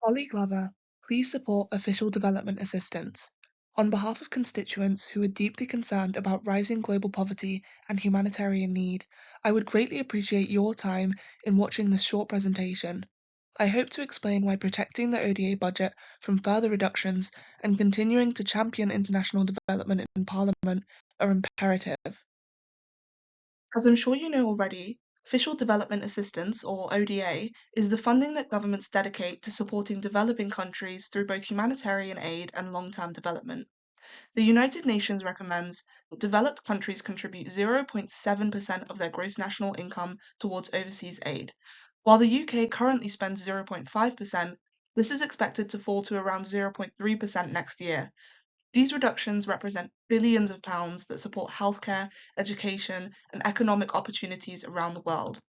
Olly, please support official development assistance. On behalf of constituents who are deeply concerned about rising global poverty and humanitarian need, I would greatly appreciate your time in watching this short presentation. I hope to explain why protecting the ODA budget from further reductions and continuing to champion international development in Parliament are imperative. As I'm sure you know already, Official Development Assistance, or ODA, is the funding that governments dedicate to supporting developing countries through both humanitarian aid and long-term development. The United Nations recommends that developed countries contribute 0.7% of their gross national income towards overseas aid. While the UK currently spends 0.5%, this is expected to fall to around 0.3% next year. These reductions represent billions of pounds that support healthcare, education, and economic opportunities around the world.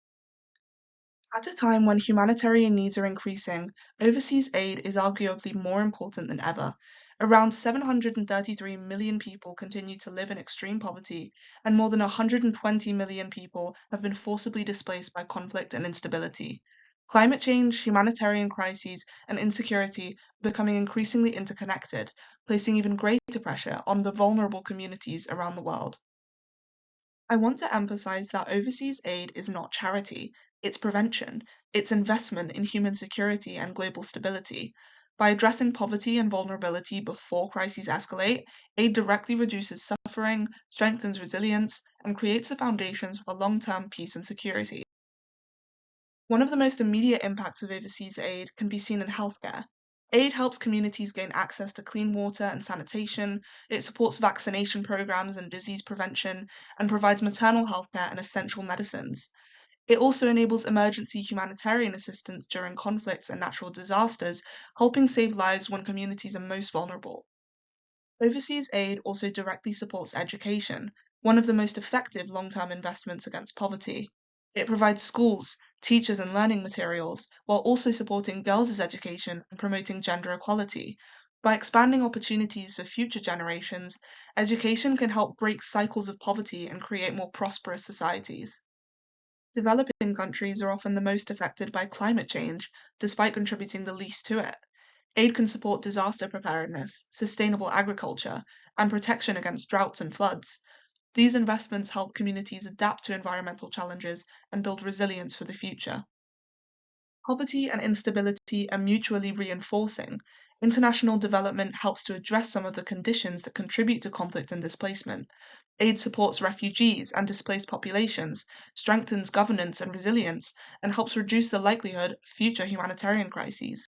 At a time when humanitarian needs are increasing, overseas aid is arguably more important than ever. Around 733 million people continue to live in extreme poverty, and more than 120 million people have been forcibly displaced by conflict and instability. Climate change, humanitarian crises, and insecurity are becoming increasingly interconnected, placing even greater pressure on the vulnerable communities around the world. I want to emphasize that overseas aid is not charity, it's prevention, it's investment in human security and global stability. By addressing poverty and vulnerability before crises escalate, aid directly reduces suffering, strengthens resilience, and creates the foundations for long-term peace and security. One of the most immediate impacts of overseas aid can be seen in healthcare. Aid helps communities gain access to clean water and sanitation, it supports vaccination programs and disease prevention, and provides maternal healthcare and essential medicines. It also enables emergency humanitarian assistance during conflicts and natural disasters, helping save lives when communities are most vulnerable. Overseas aid also directly supports education, one of the most effective long-term investments against poverty. It provides schools, teachers, and learning materials, while also supporting girls' education and promoting gender equality. By expanding opportunities for future generations, education can help break cycles of poverty and create more prosperous societies. Developing countries are often the most affected by climate change, despite contributing the least to it. Aid can support disaster preparedness, sustainable agriculture, and protection against droughts and floods. These investments help communities adapt to environmental challenges and build resilience for the future. Poverty and instability are mutually reinforcing. International development helps to address some of the conditions that contribute to conflict and displacement. Aid supports refugees and displaced populations, strengthens governance and resilience, and helps reduce the likelihood of future humanitarian crises.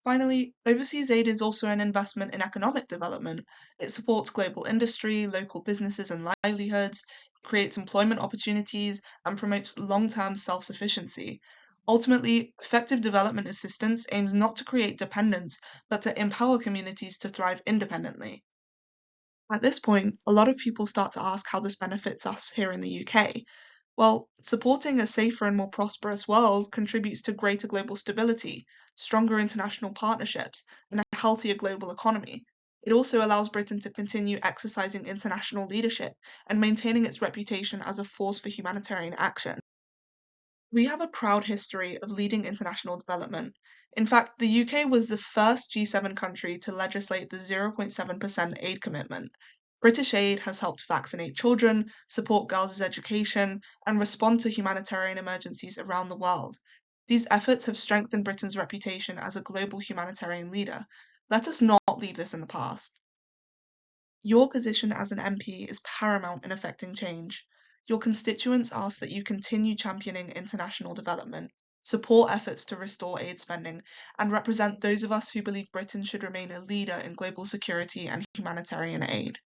Finally, overseas aid is also an investment in economic development. It supports global industry, local businesses and livelihoods, creates employment opportunities, and promotes long-term self-sufficiency. Ultimately, effective development assistance aims not to create dependence, but to empower communities to thrive independently. At this point, a lot of people start to ask how this benefits us here in the UK. Well, supporting a safer and more prosperous world contributes to greater global stability, stronger international partnerships, and a healthier global economy. It also allows Britain to continue exercising international leadership and maintaining its reputation as a force for humanitarian action. We have a proud history of leading international development. In fact, the UK was the first G7 country to legislate the 0.7% aid commitment. British aid has helped vaccinate children, support girls' education, and respond to humanitarian emergencies around the world. These efforts have strengthened Britain's reputation as a global humanitarian leader. Let us not leave this in the past. Your position as an MP is paramount in affecting change. Your constituents ask that you continue championing international development, support efforts to restore aid spending, and represent those of us who believe Britain should remain a leader in global security and humanitarian aid.